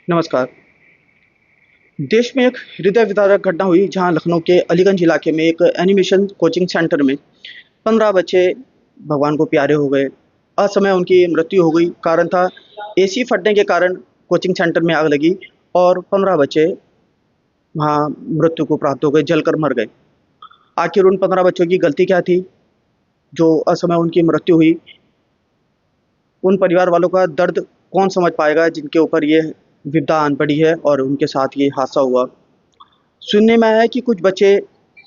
नमस्कार। देश में एक हृदय विदारक घटना हुई जहां लखनऊ के अलीगंज इलाके में एक एनिमेशन कोचिंग सेंटर में 15 बच्चे भगवान को प्यारे हो गए। असमय उनकी मृत्यु हो गई। कारण था एसी फटने के कारण कोचिंग सेंटर में आग लगी और 15 बच्चे वहां मृत्यु को प्राप्त हो गए, जलकर मर गए। आखिर उन 15 बच्चों की गलती क्या थी जो असमय उनकी मृत्यु हुई? उन परिवार वालों का दर्द कौन समझ पाएगा जिनके ऊपर ये विपदा आन पड़ी है और उनके साथ ये हादसा हुआ। सुनने में आया है कि कुछ बच्चे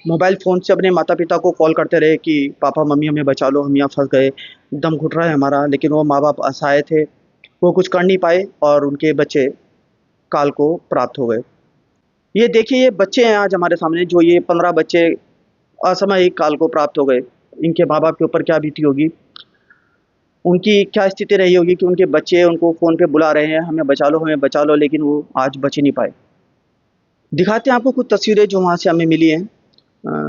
मोबाइल फ़ोन से अपने माता-पिता को कॉल करते रहे कि पापा, मम्मी हमें बचा लो, हम यहाँ फँस गए, दम घुट रहा है हमारा। लेकिन वो माँ-बाप असहाय थे, वो कुछ कर नहीं पाए और उनके बच्चे काल को प्राप्त हो गए। ये देखिए, ये बच्चे हैं आज हमारे सामने, जो ये 15 बच्चे असामयिक काल को प्राप्त हो गए। इनके माँ-बाप के ऊपर क्या बीती होगी? उनकी क्या स्थिति रही होगी कि उनके बच्चे उनको फ़ोन पे बुला रहे हैं, हमें बचा लो, लेकिन वो आज बच ही नहीं पाए। दिखाते हैं आपको कुछ तस्वीरें जो वहाँ से हमें मिली हैं।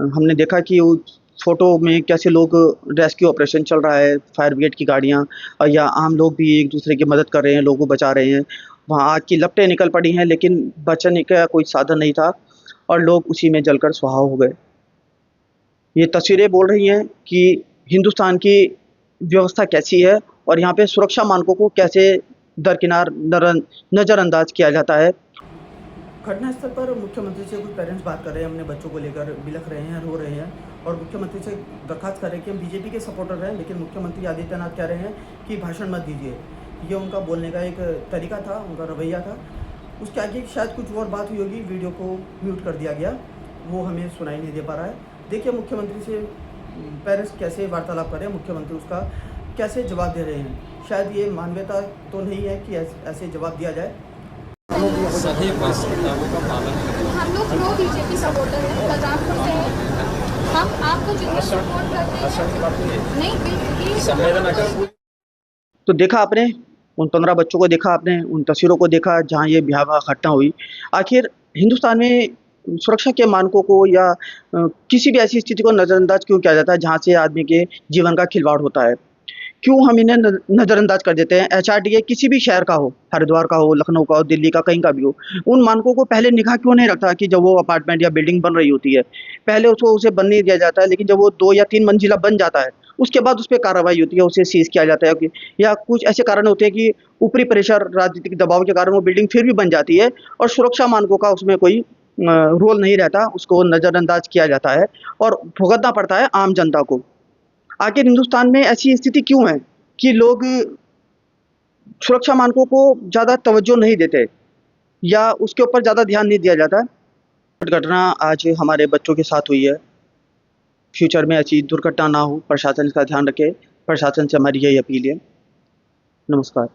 हमने देखा कि वो फ़ोटो में कैसे लोग रेस्क्यू ऑपरेशन चल रहा है, फायर ब्रिगेड की गाड़ियाँ या आम लोग भी एक-दूसरे की मदद कर रहे हैं, लोगों को बचा रहे हैं। वहाँ आग की लपटें निकल पड़ी हैं, लेकिन बचने का कोई साधन नहीं था और लोग उसी में जलकर स्वाहा हो गए। ये तस्वीरें बोल रही हैं कि हिंदुस्तान की व्यवस्था कैसी है और यहाँ पे सुरक्षा मानकों को कैसे दरकिनार नज़रअंदाज किया जाता है। घटनास्थल पर मुख्यमंत्री से कुछ पेरेंट्स बात कर रहे हैं, अपने बच्चों को लेकर बिलख रहे हैं, रो रहे हैं और मुख्यमंत्री से दरखास्त कर रहे हैं कि हम बीजेपी के सपोर्टर हैं, लेकिन मुख्यमंत्री आदित्यनाथ कह रहे हैं कि भाषण मत दीजिए। ये उनका बोलने का एक तरीका था, उनका रवैया था। उसके आगे शायद कुछ और बात हुई होगी, वीडियो को म्यूट कर दिया गया, वो हमें सुनाई नहीं दे पा रहा है। देखिए मुख्यमंत्री से पेरेंट्स कैसे वार्तालाप कर रहे हैं, मुख्यमंत्री उसका कैसे जवाब दे रहे हैं। शायद ये मानवीयता तो नहीं है कि ऐसे जवाब दिया जाए। सभी वास्तविकताओं का पालन करें। हम लोग प्रो बीजेपी सपोर्टर हैं, बलरामपुर से हैं। हम आपको जितना सपोर्ट करते हैं नहीं बिल्कुल संवेदना कर तो देखा आपने, उन 15 बच्चों को देखा आपने, उन तस्वीरों को देखा जहाँ ये भयावह घटना हुई। आखिर हिंदुस्तान में सुरक्षा के मानकों को या किसी भी ऐसी स्थिति को नज़रअंदाज क्यों किया जाता है जहाँ से आदमी के जीवन का खिलवाड़ होता है? क्यों हम इन्हें नज़रअंदाज कर देते हैं? एचआरडीए किसी भी शहर का हो, हरिद्वार का हो, लखनऊ का हो, दिल्ली का, कहीं का भी हो, उन मानकों को पहले निगाह क्यों नहीं रखता कि जब वो अपार्टमेंट या बिल्डिंग बन रही होती है, पहले उसको उसे बनने दिया जाता है, लेकिन जब वो 2 या 3 मंजिला बन जाता है, उसके बाद उस पे कार्रवाई होती है, उसे सीज़ किया जाता है कि या कुछ ऐसे कारण होते हैं कि ऊपरी प्रेशर, राजनीतिक दबाव के कारण वो बिल्डिंग फिर भी बन जाती है और सुरक्षा मानकों का उसमें कोई रोल नहीं रहता, उसको नज़रअंदाज किया जाता है और भुगतना पड़ता है आम जनता को। आखिर हिंदुस्तान में ऐसी स्थिति क्यों है कि लोग सुरक्षा मानकों को ज़्यादा तवज्जो नहीं देते या उसके ऊपर ज़्यादा ध्यान नहीं दिया जाता? घटना आज हमारे बच्चों के साथ हुई है। फ्यूचर में ऐसी दुर्घटना ना हो, प्रशासन इसका ध्यान रखे। प्रशासन से हमारी यही अपील है। नमस्कार।